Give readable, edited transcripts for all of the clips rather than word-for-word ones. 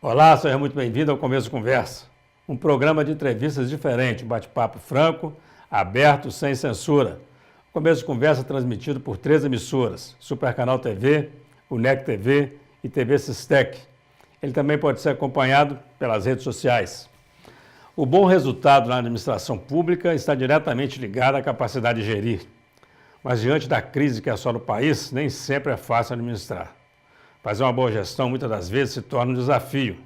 Olá, seja muito bem-vindo ao Começo de Conversa, um programa de entrevistas diferente, um bate-papo franco, aberto, sem censura. O Começo de Conversa é transmitido por 3 emissoras, Supercanal TV, UNEC TV e TV Sistec. Ele também pode ser acompanhado pelas redes sociais. O bom resultado na administração pública está diretamente ligado à capacidade de gerir. Mas diante da crise que assola o país, nem sempre é fácil administrar. Fazer uma boa gestão, muitas das vezes, se torna um desafio.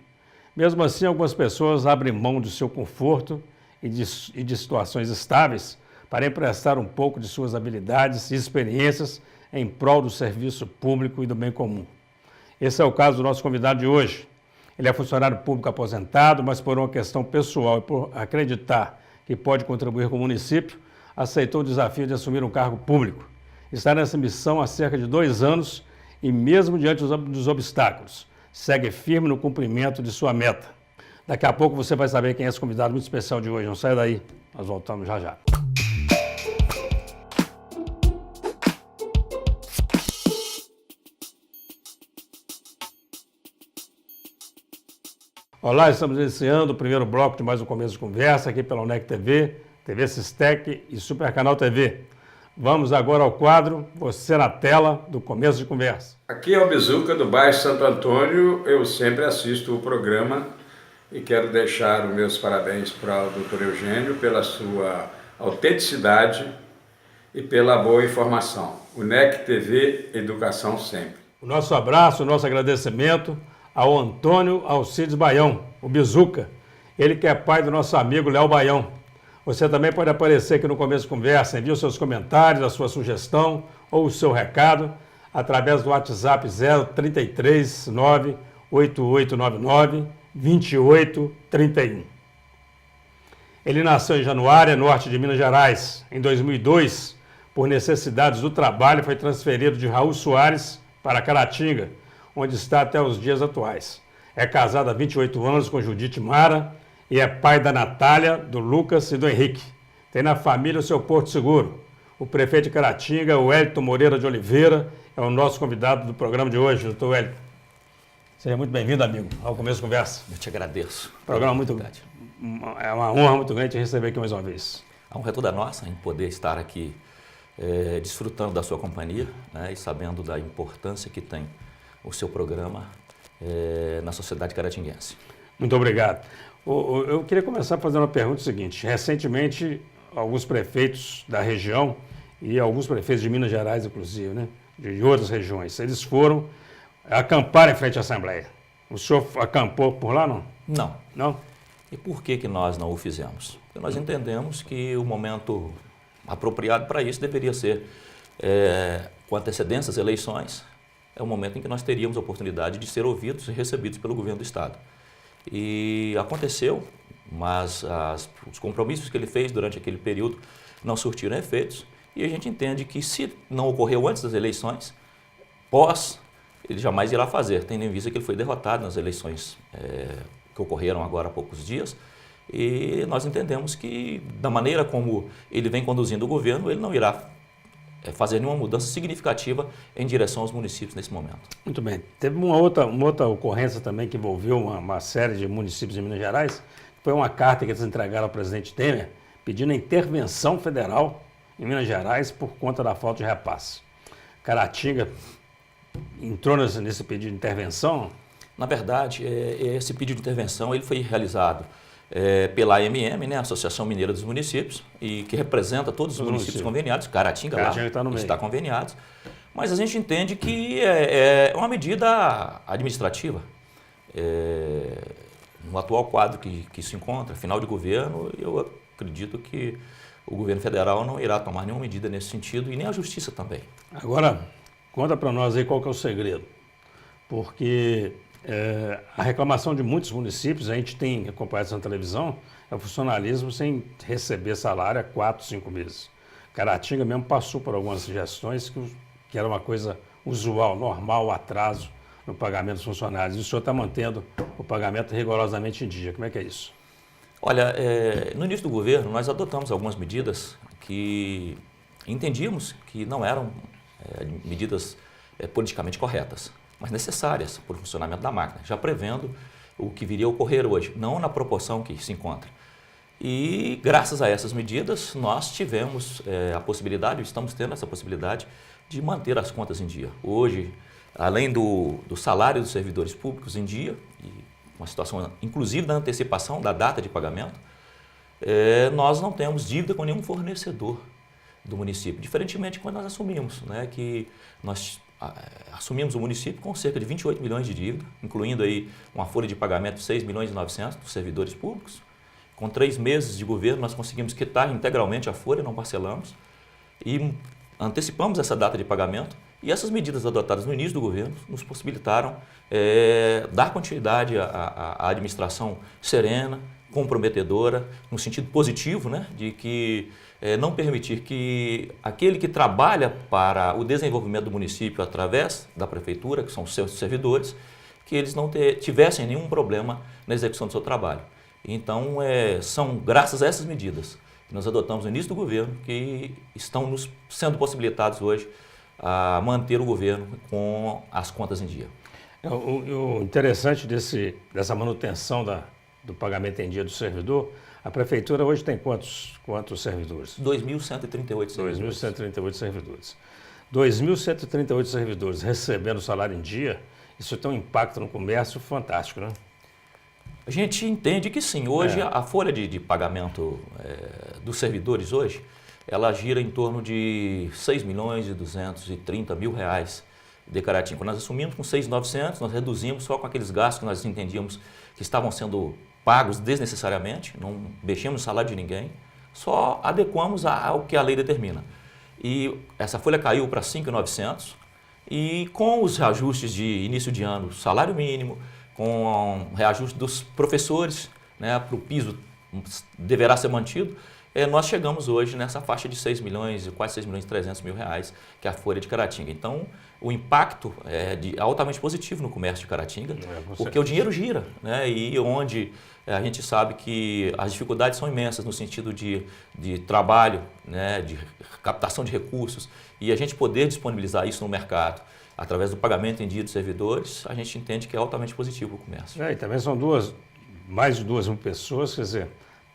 Mesmo assim, algumas pessoas abrem mão do seu conforto e de situações estáveis para emprestar um pouco de suas habilidades e experiências em prol do serviço público e do bem comum. Esse é o caso do nosso convidado de hoje. Ele é funcionário público aposentado, mas por uma questão pessoal e por acreditar que pode contribuir com o município, aceitou o desafio de assumir um cargo público. Está nessa missão há cerca de 2 anos e mesmo diante dos obstáculos, segue firme no cumprimento de sua meta. Daqui a pouco você vai saber quem é esse convidado muito especial de hoje. Não sai daí, nós voltamos já já. Olá, estamos iniciando o primeiro bloco de mais um Começo de Conversa aqui pela UNEC TV, TV Sistec e Supercanal TV. Vamos agora ao quadro Você na Tela, do Começo de Conversa. Aqui é o Bizuca, do bairro Santo Antônio. Eu sempre assisto o programa e quero deixar os meus parabéns para o Dr. Eugênio pela sua autenticidade e pela boa informação. UNEC TV, educação sempre. O nosso abraço, o nosso agradecimento ao Antônio Alcides Baião, o Bizuca, ele que é pai do nosso amigo Léo Baião. Você também pode aparecer aqui no Começo de Conversa, envie os seus comentários, a sua sugestão ou o seu recado através do WhatsApp 033 98899 2831. Ele nasceu em Januária, norte de Minas Gerais. Em 2002, por necessidades do trabalho, foi transferido de Raul Soares para Caratinga, onde está até os dias atuais. É casado há 28 anos com Judite Mara e é pai da Natália, do Lucas e do Henrique. Tem na família o seu Porto Seguro. O prefeito de Caratinga, o Wellington Moreira de Oliveira, é o nosso convidado do programa de hoje, doutor Wellington. Seja muito bem-vindo, amigo, ao Começo de Conversa. Eu te agradeço. Programa muito grande. É uma honra muito grande te receber aqui mais uma vez. A honra é toda nossa em poder estar aqui desfrutando da sua companhia, né, e sabendo da importância que tem o seu programa na sociedade caratinguense. Muito obrigado. Eu queria começar fazendo uma pergunta seguinte. Recentemente, alguns prefeitos da região e alguns prefeitos de Minas Gerais, inclusive, né, de outras regiões, eles foram acampar em frente à Assembleia. O senhor acampou por lá, não? Não. Não? E por que nós não o fizemos? Porque nós entendemos que o momento apropriado para isso deveria ser, com antecedência às eleições, é o momento em que nós teríamos a oportunidade de ser ouvidos e recebidos pelo governo do Estado. E aconteceu, mas os compromissos que ele fez durante aquele período não surtiram efeitos, e a gente entende que se não ocorreu antes das eleições, ele jamais irá fazer, tendo em vista que ele foi derrotado nas eleições que ocorreram agora há poucos dias, e nós entendemos que, da maneira como ele vem conduzindo o governo, ele não irá fazer nenhuma mudança significativa em direção aos municípios nesse momento. Muito bem. Teve uma outra ocorrência também que envolveu uma série de municípios em Minas Gerais, que foi uma carta que eles entregaram ao presidente Temer pedindo a intervenção federal em Minas Gerais por conta da falta de repasse. Caratinga entrou nesse pedido de intervenção? Na verdade, esse pedido de intervenção ele foi realizado pela AMM, né, Associação Mineira dos Municípios, e que representa todos os municípios conveniados. Caratinga lá está conveniado. Mas a gente entende que é uma medida administrativa. No atual quadro que se encontra, final de governo, eu acredito que o governo federal não irá tomar nenhuma medida nesse sentido e nem a justiça também. Agora, conta para nós aí qual que é o segredo. Porque a reclamação de muitos municípios, a gente tem acompanhado isso na televisão, é o funcionalismo sem receber salário há 4, 5 meses. Caratinga mesmo passou por algumas gestões que era uma coisa usual, normal, o atraso no pagamento dos funcionários. E o senhor está mantendo o pagamento rigorosamente em dia. Como é que é isso? Olha, no início do governo, nós adotamos algumas medidas que entendíamos que não eram medidas politicamente corretas, mas necessárias para o funcionamento da máquina, já prevendo o que viria a ocorrer hoje, não na proporção que se encontra. E graças a essas medidas, nós tivemos a possibilidade, estamos tendo essa possibilidade de manter as contas em dia. Hoje, além do salário dos servidores públicos em dia, e uma situação inclusive da antecipação da data de pagamento, nós não temos dívida com nenhum fornecedor do município, diferentemente quando nós assumimos, né, que nós assumimos o município com cerca de 28 milhões de dívida, incluindo aí uma folha de pagamento de 6 milhões e 900 dos servidores públicos. Com 3 meses de governo, nós conseguimos quitar integralmente a folha, não parcelamos, e antecipamos essa data de pagamento. E essas medidas adotadas no início do governo nos possibilitaram dar continuidade à administração serena, comprometedora, no sentido positivo, né, de que não permitir que aquele que trabalha para o desenvolvimento do município através da prefeitura, que são os seus servidores, que eles não tivessem nenhum problema na execução do seu trabalho. Então, são graças a essas medidas que nós adotamos no início do governo que estão nos sendo possibilitados hoje a manter o governo com as contas em dia. O interessante dessa manutenção do pagamento em dia do servidor, a prefeitura hoje tem quantos servidores? 2.138 servidores. 2.138 servidores. 2.138 servidores recebendo salário em dia, isso tem um impacto no comércio fantástico, né? A gente entende que sim. Hoje a folha de pagamento dos servidores hoje, ela gira em torno de 6 milhões e 230 mil reais de Caratinga. Quando nós assumimos com 6.900, nós reduzimos só com aqueles gastos que nós entendíamos que estavam sendo pagos desnecessariamente, não mexemos no salário de ninguém, só adequamos ao que a lei determina. E essa folha caiu para 5.900 e com os reajustes de início de ano, salário mínimo, com o reajuste dos professores, né, para o piso deverá ser mantido, nós chegamos hoje nessa faixa de 6 milhões, quase 6 milhões e 300 mil reais, que é a folha de Caratinga. Então, o impacto é altamente positivo no comércio de Caratinga, porque o dinheiro gira, né, e onde a gente sabe que as dificuldades são imensas no sentido de trabalho, né, de captação de recursos, e a gente poder disponibilizar isso no mercado através do pagamento em dia dos servidores, a gente entende que é altamente positivo para o comércio. E também são mais de 2 mil pessoas, quer dizer,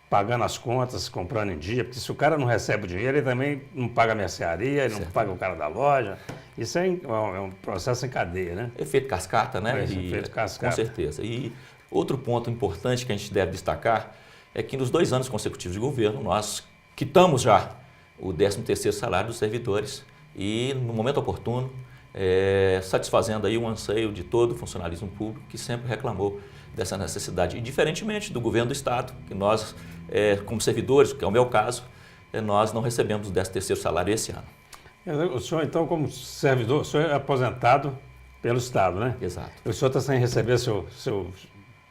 pagando as contas, comprando em dia, porque se o cara não recebe o dinheiro, ele também não paga a mercearia, ele não paga o cara da loja. Isso é um processo em cadeia, né? Efeito cascata, né? Efeito cascata. Com certeza. E outro ponto importante que a gente deve destacar é que nos 2 anos consecutivos de governo, nós quitamos já o 13º salário dos servidores e, no momento oportuno, satisfazendo aí um anseio de todo o funcionalismo público que sempre reclamou dessa necessidade. E diferentemente do governo do Estado, que nós, como servidores, que é o meu caso, nós não recebemos o 13º salário esse ano. O senhor, então, como servidor, o senhor é aposentado pelo Estado, né? Exato. O senhor está sem receber seu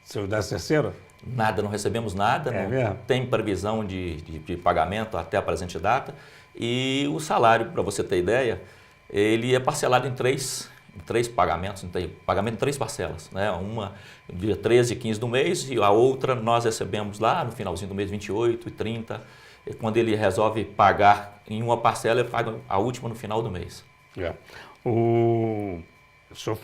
13º? Nada, não recebemos nada, não mesmo? Tem previsão de pagamento até a presente data. E o salário, para você ter ideia, ele é parcelado em três pagamentos, pagamento em 3 parcelas, né? Uma dia 13 e 15 do mês e a outra nós recebemos lá no finalzinho do mês 28 e 30. E quando ele resolve pagar em uma parcela, ele paga a última no final do mês.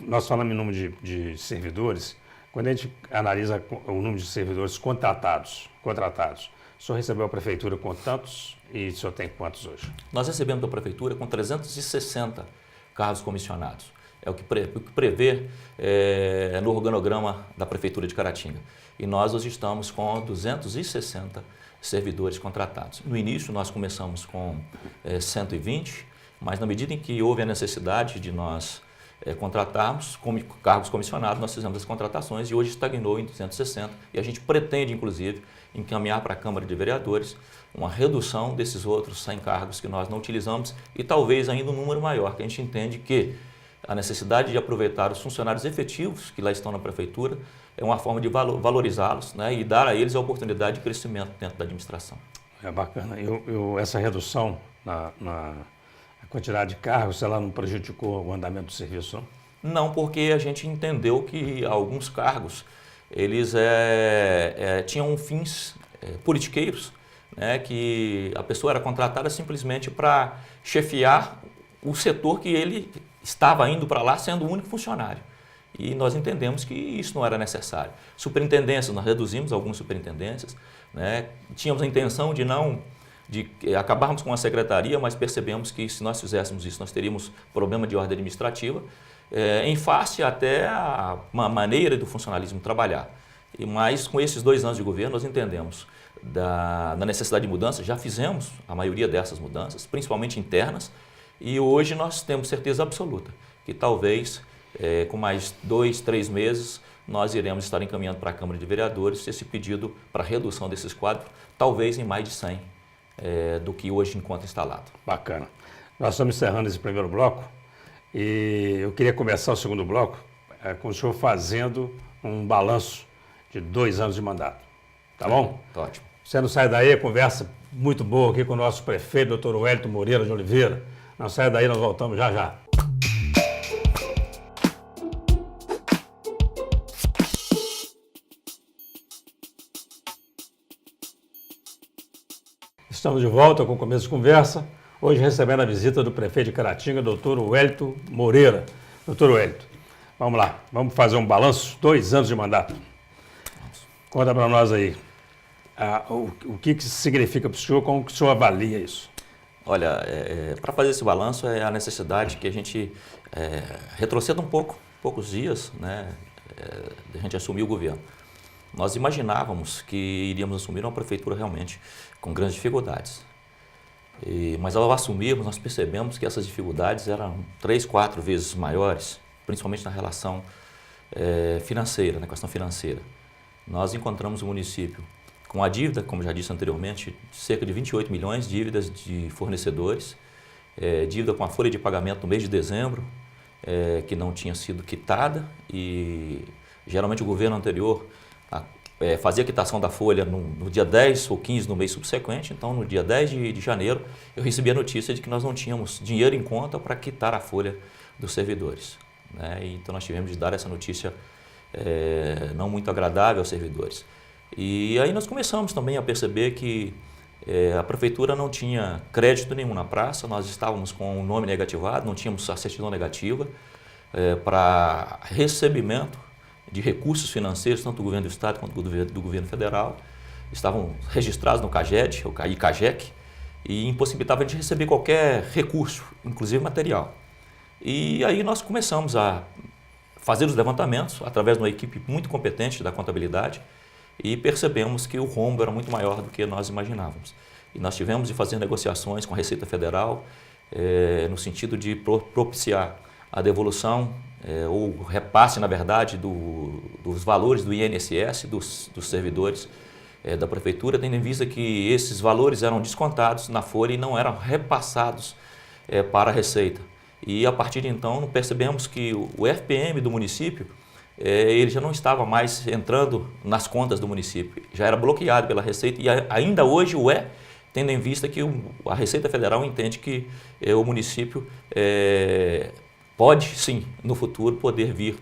Nós falamos em número de servidores, quando a gente analisa o número de servidores contratados, o senhor recebeu a prefeitura com tantos e o senhor tem quantos hoje? Nós recebemos da prefeitura com 360 cargos comissionados. É o que prevê no organograma da Prefeitura de Caratinga. E nós hoje estamos com 260 servidores contratados. No início nós começamos com 120, mas na medida em que houve a necessidade de nós contratarmos cargos comissionados, nós fizemos as contratações e hoje estagnou em 260 e a gente pretende, inclusive, encaminhar para a Câmara de Vereadores uma redução desses outros 100 cargos que nós não utilizamos e talvez ainda um número maior, que a gente entende que a necessidade de aproveitar os funcionários efetivos que lá estão na Prefeitura é uma forma de valorizá-los, né, e dar a eles a oportunidade de crescimento dentro da administração. É bacana. Essa redução na quantidade de cargos, ela não prejudicou o andamento do serviço, não? Não, porque a gente entendeu que alguns cargos eles tinham fins politiqueiros, né, que a pessoa era contratada simplesmente para chefiar o setor que ele estava indo para lá sendo o único funcionário. E nós entendemos que isso não era necessário. Superintendências, nós reduzimos algumas superintendências, né? Tínhamos a intenção de acabarmos com a secretaria, mas percebemos que se nós fizéssemos isso, nós teríamos problema de ordem administrativa, em face até a uma maneira do funcionalismo trabalhar. Mas com esses 2 anos de governo, nós entendemos da necessidade de mudança, já fizemos a maioria dessas mudanças, principalmente internas, e hoje nós temos certeza absoluta que talvez, com mais 2, 3 meses, nós iremos estar encaminhando para a Câmara de Vereadores esse pedido para redução desses quadros, talvez em mais de 100 do que hoje encontra instalado. Bacana. Nós estamos encerrando esse primeiro bloco e eu queria começar o segundo bloco com o senhor fazendo um balanço de 2 anos de mandato. Tá bom? Tá ótimo. Você não sai daí, conversa muito boa aqui com o nosso prefeito, doutor Wellington Moreira de Oliveira. Não sai daí, nós voltamos já já. Estamos de volta com o Começo de Conversa, hoje recebendo a visita do prefeito de Caratinga, doutor Wellington Moreira. Doutor Wellington, vamos lá, vamos fazer um balanço, 2 anos de mandato. Conta para nós aí, o que isso significa para o senhor, como que o senhor avalia isso? Olha, para fazer esse balanço é a necessidade que a gente retroceda poucos dias, né, de a gente assumir o governo. Nós imaginávamos que iríamos assumir uma prefeitura realmente com grandes dificuldades. Mas ao assumirmos, nós percebemos que essas dificuldades eram 3, 4 vezes maiores, principalmente na relação financeira, na questão financeira. Nós encontramos o município com a dívida, como já disse anteriormente, cerca de 28 milhões de dívidas de fornecedores, dívida com a folha de pagamento no mês de dezembro, que não tinha sido quitada, e geralmente o governo anterior fazia a quitação da folha no dia 10 ou 15 no mês subsequente. Então, no dia 10 de janeiro, eu recebi a notícia de que nós não tínhamos dinheiro em conta para quitar a folha dos servidores, né? Então, nós tivemos de dar essa notícia não muito agradável aos servidores. E aí nós começamos também a perceber que a prefeitura não tinha crédito nenhum na praça, nós estávamos com o nome negativado, não tínhamos a certidão negativa para recebimento de recursos financeiros, tanto do governo do Estado quanto do governo federal, estavam registrados no CAGED, o CAGEC, e impossibilitava de receber qualquer recurso, inclusive material. E aí nós começamos a fazer os levantamentos através de uma equipe muito competente da contabilidade e percebemos que o rombo era muito maior do que nós imaginávamos. E nós tivemos de fazer negociações com a Receita Federal no sentido de propiciar a devolução ou repasse, na verdade, dos valores do INSS, dos servidores da prefeitura, tendo em vista que esses valores eram descontados na folha e não eram repassados para a Receita. E a partir de então percebemos que o FPM do município ele já não estava mais entrando nas contas do município, já era bloqueado pela Receita e ainda hoje o tendo em vista que a Receita Federal entende que o município pode sim, no futuro, poder vir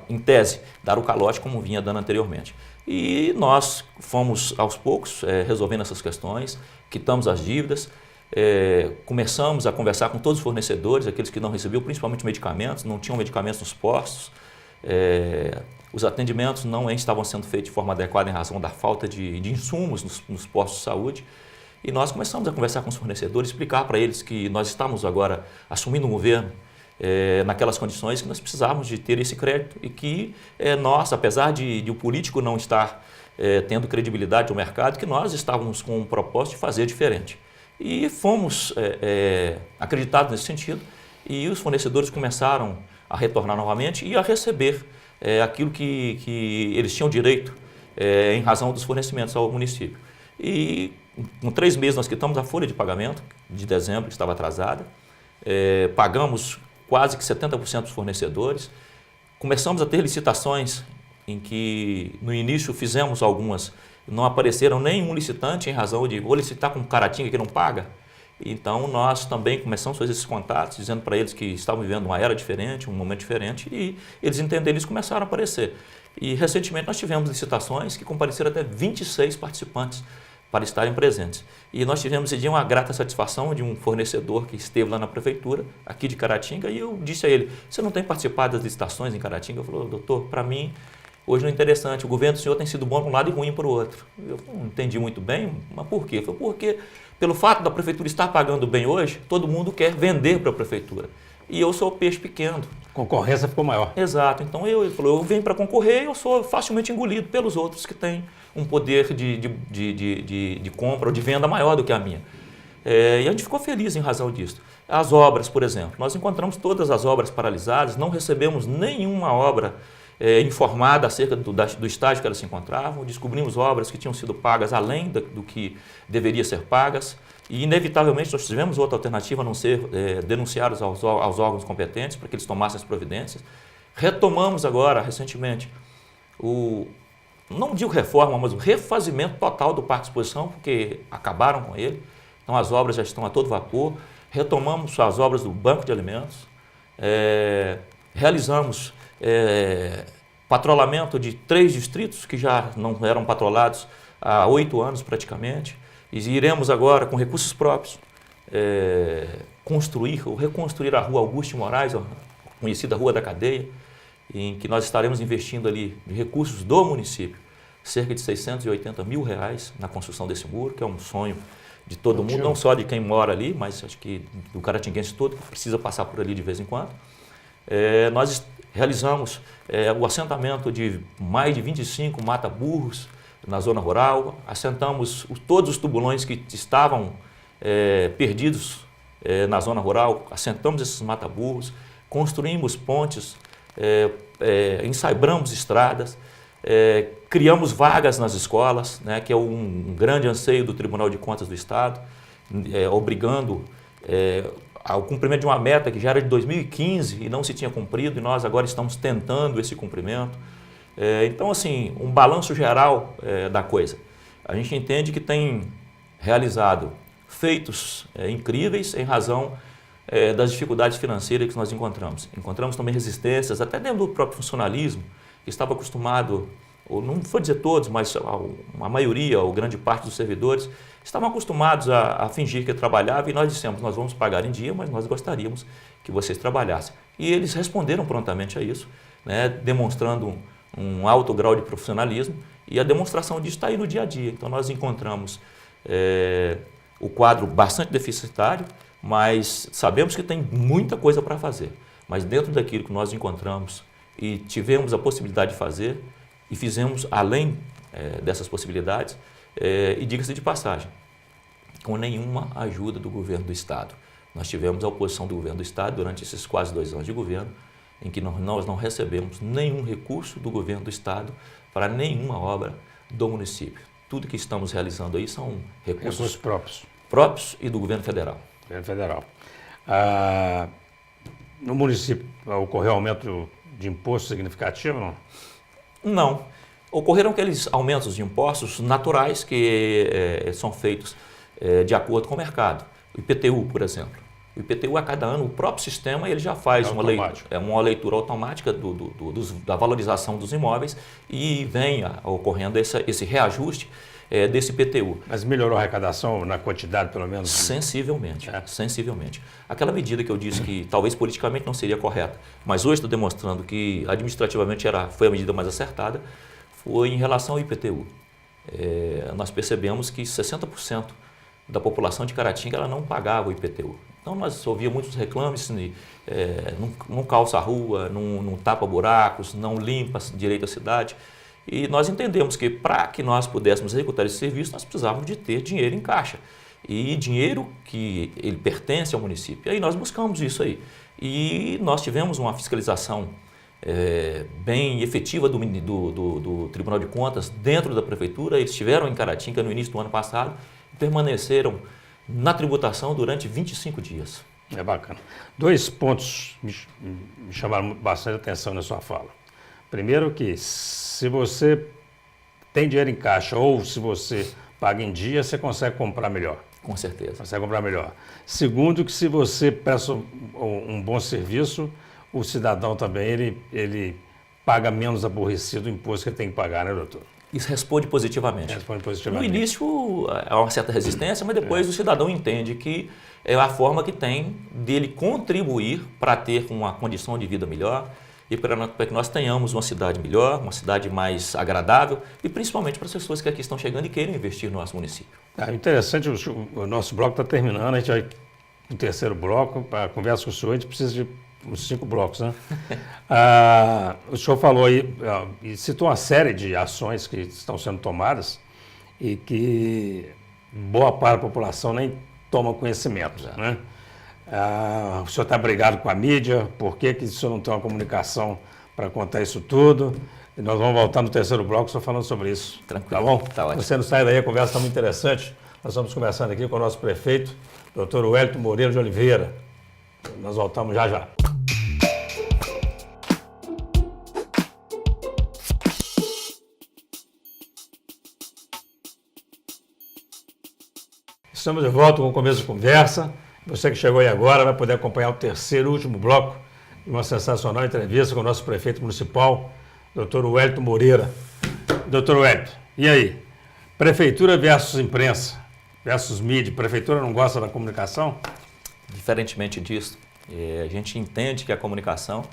em tese, dar o calote como vinha dando anteriormente. E nós fomos aos poucos resolvendo essas questões, quitamos as dívidas, começamos a conversar com todos os fornecedores, aqueles que não recebiam, principalmente medicamentos, não tinham medicamentos nos postos, os atendimentos não estavam sendo feitos de forma adequada em razão da falta de insumos nos postos de saúde. E nós começamos a conversar com os fornecedores, explicar para eles que nós estamos agora assumindo um governo naquelas condições que nós precisávamos de ter esse crédito e que nós, apesar de o político não estar tendo credibilidade no mercado, que nós estávamos com um propósito de fazer diferente. E fomos acreditados nesse sentido e os fornecedores começaram a retornar novamente e a receber aquilo que eles tinham direito em razão dos fornecimentos ao município. E com 3 meses nós quitamos a folha de pagamento de dezembro, que estava atrasada, pagamos quase que 70% dos fornecedores, começamos a ter licitações em que no início fizemos algumas, não apareceram nenhum licitante em razão de vou licitar com Caratinga que não paga. Então nós também começamos a fazer esses contatos, dizendo para eles que estavam vivendo uma era diferente, um momento diferente, e eles entenderam, eles começaram a aparecer. E recentemente nós tivemos licitações que compareceram até 26 participantes para estarem presentes. E nós tivemos esse dia uma grata satisfação de um fornecedor que esteve lá na prefeitura, aqui de Caratinga, e eu disse a ele, você não tem participado das licitações em Caratinga? Ele falou, doutor, para mim, hoje não é interessante, o governo do senhor tem sido bom para um lado e ruim para o outro. Eu não entendi muito bem, mas por quê? Ele falou, porque pelo fato da prefeitura estar pagando bem hoje, todo mundo quer vender para a prefeitura. E eu sou o peixe pequeno. A concorrência ficou maior. Exato. Então ele falou, eu venho para concorrer e eu sou facilmente engolido pelos outros que têm um poder de compra ou de venda maior do que a minha. E a gente ficou feliz em razão disso. As obras, por exemplo, nós encontramos todas as obras paralisadas, não recebemos nenhuma obra informada acerca do estágio que elas se encontravam, descobrimos obras que tinham sido pagas além do que deveria ser pagas e, inevitavelmente, nós tivemos outra alternativa a não ser denunciados aos órgãos competentes para que eles tomassem as providências. Retomamos agora, recentemente, não digo reforma, mas o refazimento total do Parque de Exposição, porque acabaram com ele, então as obras já estão a todo vapor. Retomamos as obras do Banco de Alimentos, realizamos patrulhamento de 3 distritos que já não eram patrulados há 8 anos praticamente, e iremos agora com recursos próprios construir ou reconstruir a Rua Augusto de Moraes, a conhecida Rua da Cadeia, em que nós estaremos investindo ali de recursos do município, cerca de R$680 mil na construção desse muro, que é um sonho de todo mundo, não só de quem mora ali, mas acho que do caratinguense todo, que precisa passar por ali de vez em quando. Nós realizamos o assentamento de mais de 25 mata-burros na zona rural, assentamos todos os tubulões que estavam perdidos na zona rural, assentamos esses mata-burros, construímos pontes, ensaibamos estradas, criamos vagas nas escolas, né, que é um grande anseio do Tribunal de Contas do Estado, obrigando ao cumprimento de uma meta que já era de 2015 e não se tinha cumprido, e nós agora estamos tentando esse cumprimento. Então, assim, um balanço geral da coisa. A gente entende que tem realizado feitos incríveis em razão das dificuldades financeiras que nós encontramos. Encontramos também resistências, até dentro do próprio funcionalismo, que estava acostumado, ou não vou dizer todos, mas a maioria, ou grande parte dos servidores, estavam acostumados a fingir que trabalhavam, e nós dissemos, nós vamos pagar em dia, mas nós gostaríamos que vocês trabalhassem. E eles responderam prontamente a isso, né, demonstrando um alto grau de profissionalismo, e a demonstração disso está aí no dia a dia. Então nós encontramos o quadro bastante deficitário, mas sabemos que tem muita coisa para fazer. Mas dentro daquilo que nós encontramos e tivemos a possibilidade de fazer, e fizemos além dessas possibilidades, e diga-se de passagem, com nenhuma ajuda do governo do Estado. Nós tivemos a oposição do governo do Estado durante esses quase 2 anos de governo, em que nós não recebemos nenhum recurso do governo do Estado para nenhuma obra do município. Tudo que estamos realizando aí são recursos próprios e do governo federal. Governo federal. No município ocorreu aumento de imposto significativo, não? Não. Ocorreram aqueles aumentos de impostos naturais que são feitos de acordo com o mercado. O IPTU, por exemplo. O IPTU, a cada ano, o próprio sistema ele já faz uma leitura automática da valorização dos imóveis e vem ocorrendo esse reajuste desse IPTU. Mas melhorou a arrecadação na quantidade, pelo menos? Sensivelmente, sensivelmente. Aquela medida que eu disse que talvez politicamente não seria correta, mas hoje estou demonstrando que administrativamente foi a medida mais acertada, foi em relação ao IPTU. Nós percebemos que 60% da população de Caratinga ela não pagava o IPTU. Então nós ouvíamos muitos reclames, não calça a rua, não tapa buracos, não limpa direito a cidade. E nós entendemos que para que nós pudéssemos executar esse serviço, nós precisávamos de ter dinheiro em caixa. E dinheiro que ele pertence ao município. E aí nós buscamos isso aí. E nós tivemos uma fiscalização bem efetiva do Tribunal de Contas dentro da Prefeitura. Eles estiveram em Caratinga no início do ano passado e permaneceram na tributação durante 25 dias. É bacana. 2 pontos me chamaram bastante atenção na sua fala. Primeiro que se você tem dinheiro em caixa ou se você paga em dia, você consegue comprar melhor. Com certeza. Consegue comprar melhor. Segundo que se você presta um bom serviço, o cidadão também ele paga menos aborrecido o imposto que ele tem que pagar, né, doutor? isso responde positivamente. Responde positivamente. No início há uma certa resistência, mas depois o cidadão entende que é a forma que tem dele contribuir para ter uma condição de vida melhor e para que nós tenhamos uma cidade melhor, uma cidade mais agradável e principalmente para as pessoas que aqui estão chegando e queiram investir no nosso município. Interessante, o nosso bloco está terminando, a gente vai no terceiro bloco, para conversa com o senhor, a gente precisa de uns 5 blocos, né? O senhor falou aí, e citou uma série de ações que estão sendo tomadas e que boa parte da população nem toma conhecimento, né? O senhor está brigado com a mídia, por que o senhor não tem uma comunicação para contar isso tudo? E nós vamos voltar no terceiro bloco só falando sobre isso. Tranquilo. Tá bom? Tá ótimo. Você não sai daí, a conversa está muito interessante. Nós estamos conversando aqui com o nosso prefeito, Dr. Wellington Moreira de Oliveira. Nós voltamos já já. Estamos de volta com o começo de conversa. Você que chegou aí agora vai poder acompanhar o terceiro e último bloco de uma sensacional entrevista com o nosso prefeito municipal, Dr. Wellington Moreira. Dr. Wellington, e aí? Prefeitura versus imprensa, versus mídia. Prefeitura não gosta da comunicação? Diferentemente disso, a gente entende que a comunicação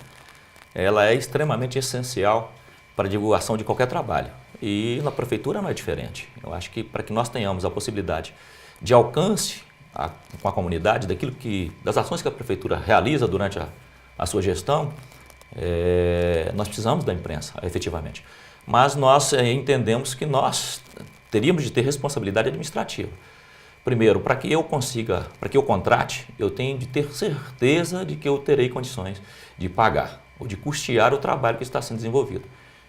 ela é extremamente essencial para a divulgação de qualquer trabalho. E na prefeitura não é diferente. Eu acho que para que nós tenhamos a possibilidade de alcance com a comunidade, das ações que a prefeitura realiza durante a sua gestão, nós precisamos da imprensa, efetivamente. Mas nós entendemos que nós teríamos de ter responsabilidade administrativa. Primeiro, para que eu contrate, eu tenho de ter certeza de que eu terei condições de pagar ou de custear o trabalho que está sendo desenvolvido.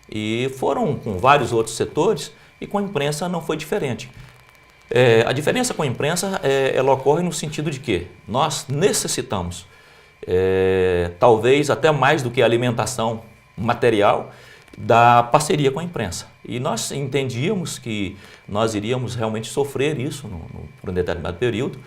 E foram com vários outros setores e com a imprensa não foi diferente. A diferença com a imprensa ela ocorre no sentido de que nós necessitamos, talvez até mais do que a alimentação material, da parceria com a imprensa. E nós entendíamos que nós iríamos realmente sofrer isso por um determinado período,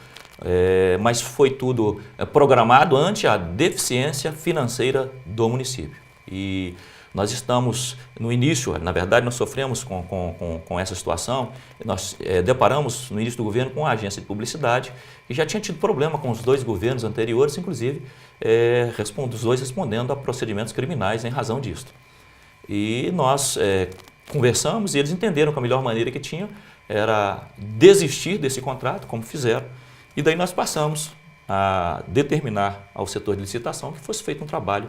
mas foi tudo programado ante a deficiência financeira do município. E nós estamos no início, na verdade nós sofremos com essa situação, nós deparamos no início do governo com a agência de publicidade e já tinha tido problema com os 2 governos anteriores, inclusive os 2 respondendo a procedimentos criminais em razão disso. E nós conversamos e eles entenderam que a melhor maneira que tinham era desistir desse contrato, como fizeram, e daí nós passamos a determinar ao setor de licitação que fosse feito um trabalho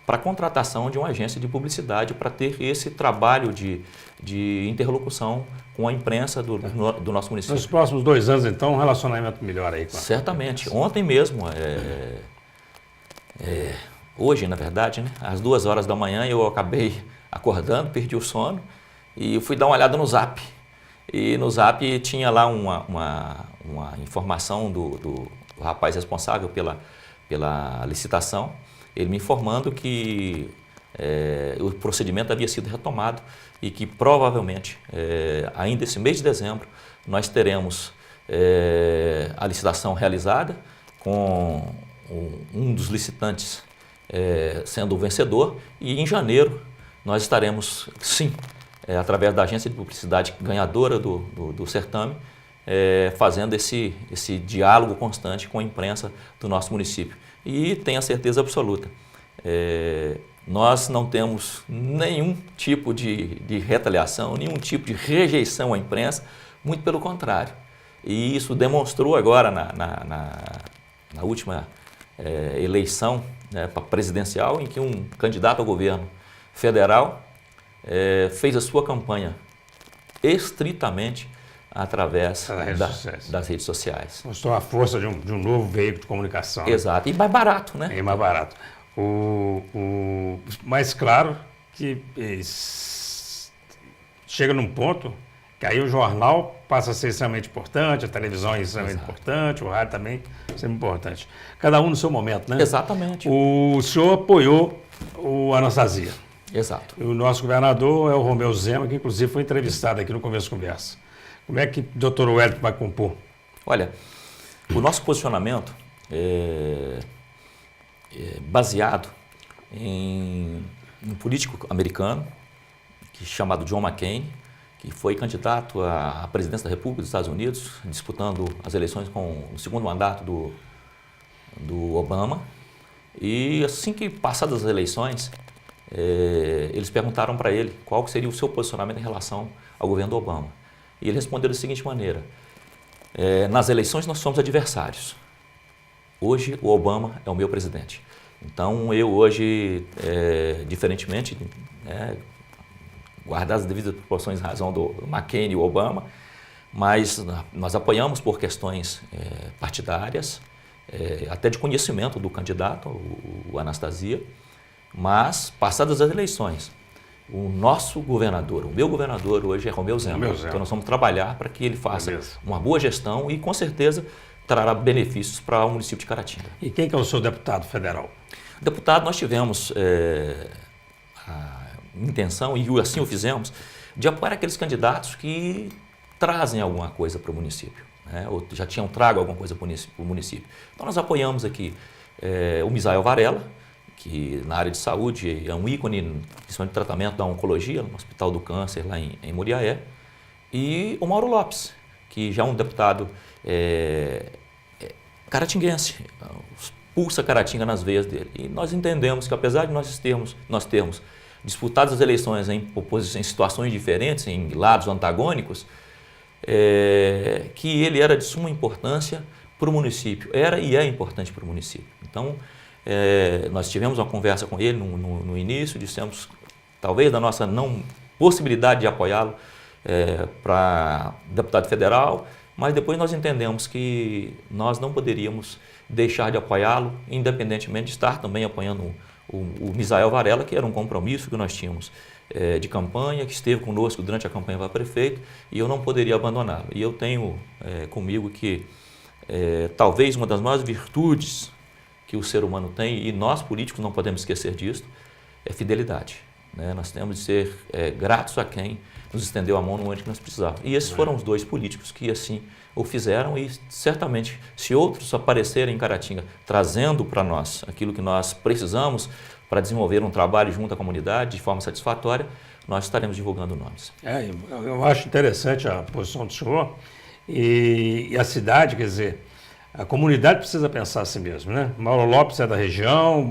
para a contratação de uma agência de publicidade para ter esse trabalho de interlocução com a imprensa do nosso município. Nos próximos 2 anos, então, um relacionamento melhor aí. Certamente. Ontem mesmo, hoje, na verdade, né, às 2 horas da manhã, eu acabei acordando, perdi o sono e fui dar uma olhada no Zap. E no Zap tinha lá uma informação do rapaz responsável pela licitação, ele me informando que o procedimento havia sido retomado e que provavelmente, ainda esse mês de dezembro, nós teremos a licitação realizada com um dos licitantes sendo o vencedor e em janeiro nós estaremos, sim, através da agência de publicidade ganhadora do certame, fazendo esse diálogo constante com a imprensa do nosso município. E tenho a certeza absoluta, nós não temos nenhum tipo de retaliação, nenhum tipo de rejeição à imprensa, muito pelo contrário. E isso demonstrou agora na última eleição presidencial, em que um candidato ao governo federal fez a sua campanha estritamente através das redes sociais. Mostrou a força de um novo veículo de comunicação. Exato, e mais barato, né? E mais barato. Mas claro que chega num ponto que aí o jornal passa a ser extremamente importante, a televisão é extremamente importante, o rádio também é extremamente importante. Cada um no seu momento, né? Exatamente. O senhor apoiou o Anastasia. Exato. O nosso governador é o Romeu Zema, que inclusive foi entrevistado aqui no começo da conversa. Como é que o Dr. Wellington vai compor? Olha, o nosso posicionamento é baseado em um político americano chamado John McCain, que foi candidato à presidência da República dos Estados Unidos, disputando as eleições com o segundo mandato do Obama. E assim que passadas as eleições, eles perguntaram para ele qual seria o seu posicionamento em relação ao governo do Obama. E ele respondeu da seguinte maneira: nas eleições nós somos adversários. Hoje o Obama é o meu presidente. Então eu hoje, diferentemente, guardar as devidas proporções em razão do McCain e o Obama, mas nós apoiamos por questões partidárias, até de conhecimento do candidato, o Anastasia, mas passadas as eleições, o nosso governador, o meu governador hoje é Romeu Zema. Então nós vamos trabalhar para que ele faça uma boa gestão e com certeza trará benefícios para o município de Caratinga. E quem que é o seu deputado federal? Deputado, nós tivemos a intenção, e assim o fizemos, de apoiar aqueles candidatos que trazem alguma coisa para o município, ou já tinham trago alguma coisa para o município. Então nós apoiamos aqui o Misael Varela, que na área de saúde é um ícone, principalmente de tratamento da oncologia, no Hospital do Câncer, lá em Muriaé, e o Mauro Lopes, que já é um deputado caratinguense, pulsa Caratinga nas veias dele. E nós entendemos que, apesar de nós termos disputado as eleições em situações diferentes, em lados antagônicos, que ele era de suma importância para o município, era e é importante para o município. Então, nós tivemos uma conversa com ele no início, dissemos talvez da nossa não possibilidade de apoiá-lo para deputado federal, mas depois nós entendemos que nós não poderíamos deixar de apoiá-lo, independentemente de estar também apoiando o Misael Varela, que era um compromisso que nós tínhamos de campanha, que esteve conosco durante a campanha para prefeito, e eu não poderia abandoná-lo. E eu tenho comigo que talvez uma das maiores virtudes que o ser humano tem, e nós políticos não podemos esquecer disso, é fidelidade. Nós temos de ser gratos a quem nos estendeu a mão no momento que nós precisávamos. E esses foram os dois políticos que assim o fizeram, e certamente se outros aparecerem em Caratinga trazendo para nós aquilo que nós precisamos para desenvolver um trabalho junto à comunidade de forma satisfatória, nós estaremos divulgando nomes. Eu acho interessante a posição do senhor e a cidade, quer dizer, a comunidade precisa pensar assim mesmo, né? Mauro Lopes é da região,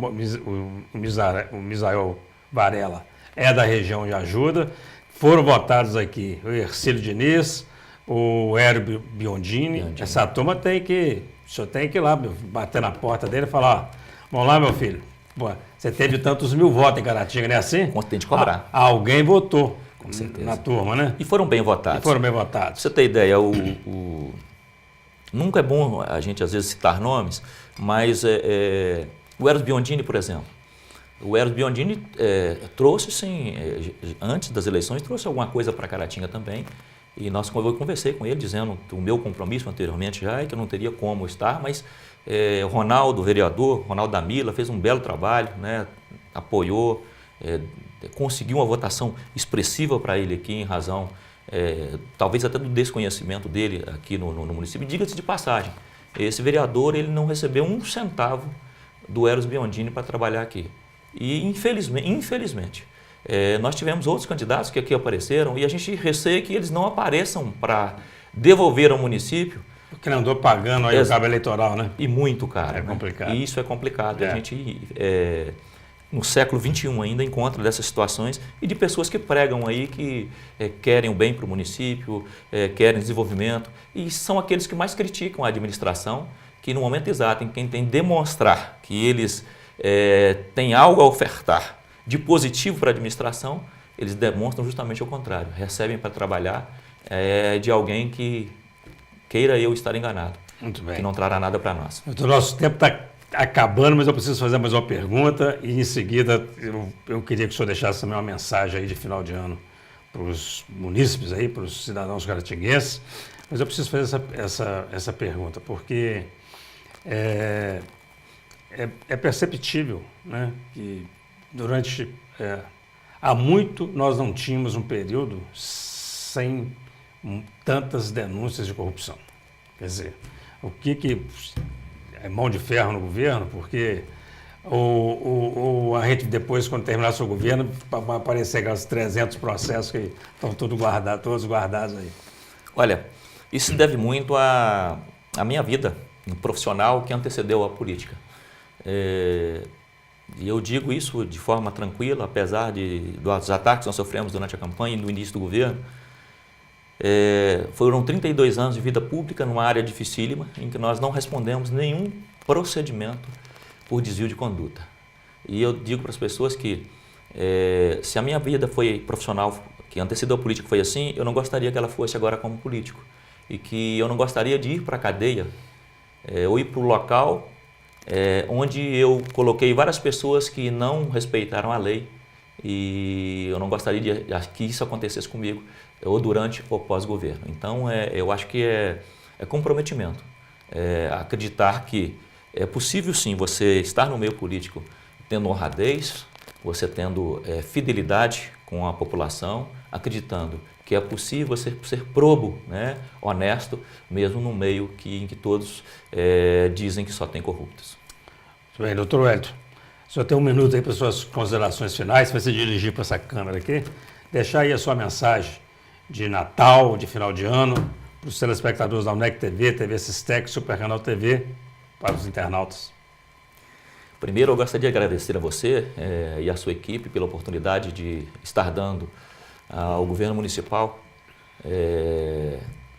o Misael Varela é da região de Ajuda. Foram votados aqui o Ercílio Diniz, o Hélio Biondini. Essa turma o senhor tem que ir lá, bater na porta dele e falar: vamos lá, meu filho, você teve tantos mil votos em Caratinga, não é assim? Tem de cobrar. Alguém votou com certeza na turma, né? E foram bem votados. Pra você ter ideia, nunca é bom a gente às vezes citar nomes, mas o Hélio Biondini, por exemplo. O Hélio Biondini trouxe, sim, antes das eleições, trouxe alguma coisa para Caratinga também. E eu conversei com ele, dizendo o meu compromisso anteriormente já, que eu não teria como estar, mas o Ronaldo, o vereador, Ronaldo Damila, fez um belo trabalho, apoiou, conseguiu uma votação expressiva para ele aqui, em razão, talvez até do desconhecimento dele aqui no município. E diga-se de passagem, esse vereador ele não recebeu um centavo do Hélio Biondini para trabalhar aqui. E infelizmente, nós tivemos outros candidatos que aqui apareceram e a gente receia que eles não apareçam para devolver ao município. Porque não andou pagando aí o cabo eleitoral, né? E muito caro. É complicado. E isso é complicado. A gente, no século XXI ainda, encontra dessas situações e de pessoas que pregam aí que querem o bem para o município, querem desenvolvimento, e são aqueles que mais criticam a administração, que no momento exato em quem tem que demonstrar que eles têm algo a ofertar de positivo para a administração, eles demonstram justamente o contrário, recebem para trabalhar de alguém que queira eu estar enganado. Muito bem. Que não trará nada para nós. O nosso tempo está acabando, mas eu preciso fazer mais uma pergunta e em seguida eu queria que o senhor deixasse também uma mensagem aí de final de ano para os munícipes aí, para os cidadãos caratinguenses, mas eu preciso fazer essa pergunta, porque é perceptível, né, que durante há muito nós não tínhamos um período sem tantas denúncias de corrupção. Quer dizer, o que é mão de ferro no governo? Porque Ou a gente depois, quando terminar seu governo, vai aparecer aqueles 300 processos que estão todos guardados aí? Olha, isso se deve muito à minha vida profissional que antecedeu a política. E eu digo isso de forma tranquila, apesar dos ataques que nós sofremos durante a campanha e no início do governo. Foram 32 anos de vida pública numa área dificílima, em que nós não respondemos nenhum procedimento por desvio de conduta. E eu digo para as pessoas que se a minha vida foi profissional, que antecedeu a política foi assim, eu não gostaria que ela fosse agora como político. E que eu não gostaria de ir para a cadeia ou ir para o local onde eu coloquei várias pessoas que não respeitaram a lei, e eu não gostaria que isso acontecesse comigo ou durante ou pós-governo. Então, eu acho que é comprometimento, acreditar que é possível sim você estar no meio político tendo honradez, você tendo fidelidade com a população, acreditando que é possível você ser probo, né, honesto, mesmo no meio em que todos dizem que só tem corruptos. Muito bem, doutor Wellington, o senhor tem um minuto aí para suas considerações finais, para se dirigir para essa câmera aqui, deixar aí a sua mensagem de Natal, de final de ano, para os telespectadores da UNEC TV, TV Sistec, Supercanal TV, para os internautas. Primeiro, eu gostaria de agradecer a você e a sua equipe pela oportunidade de estar dando ao governo municipal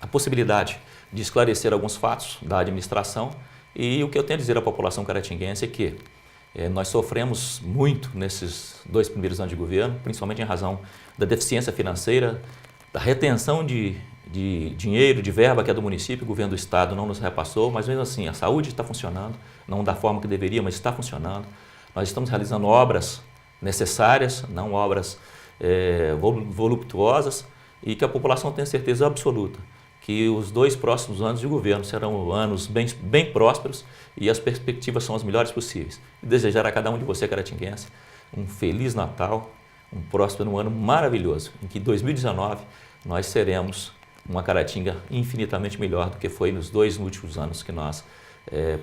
a possibilidade de esclarecer alguns fatos da administração. E o que eu tenho a dizer à população caratinguense é que nós sofremos muito nesses 2 primeiros anos de governo, principalmente em razão da deficiência financeira, da retenção de dinheiro, de verba que é do município, o governo do estado não nos repassou, mas mesmo assim a saúde está funcionando, não da forma que deveria, mas está funcionando. Nós estamos realizando obras necessárias, não obras voluptuosas, e que a população tenha certeza absoluta que os 2 próximos anos de governo serão anos bem prósperos e as perspectivas são as melhores possíveis. E desejar a cada um de você, caratinguense, um Feliz Natal, um próspero ano maravilhoso, em que 2019 nós seremos uma Caratinga infinitamente melhor do que foi nos 2 últimos anos que nós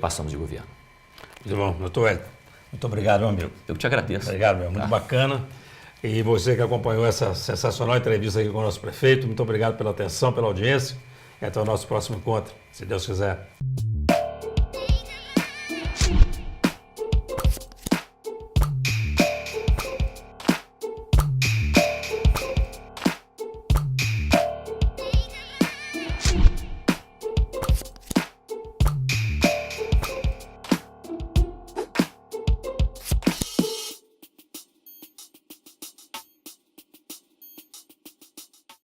passamos de governo. Muito bom, doutor Wellington. Muito obrigado, meu amigo. Eu que te agradeço. Obrigado, meu. Muito bacana. E você que acompanhou essa sensacional entrevista aqui com o nosso prefeito, muito obrigado pela atenção, pela audiência. E até o nosso próximo encontro, se Deus quiser.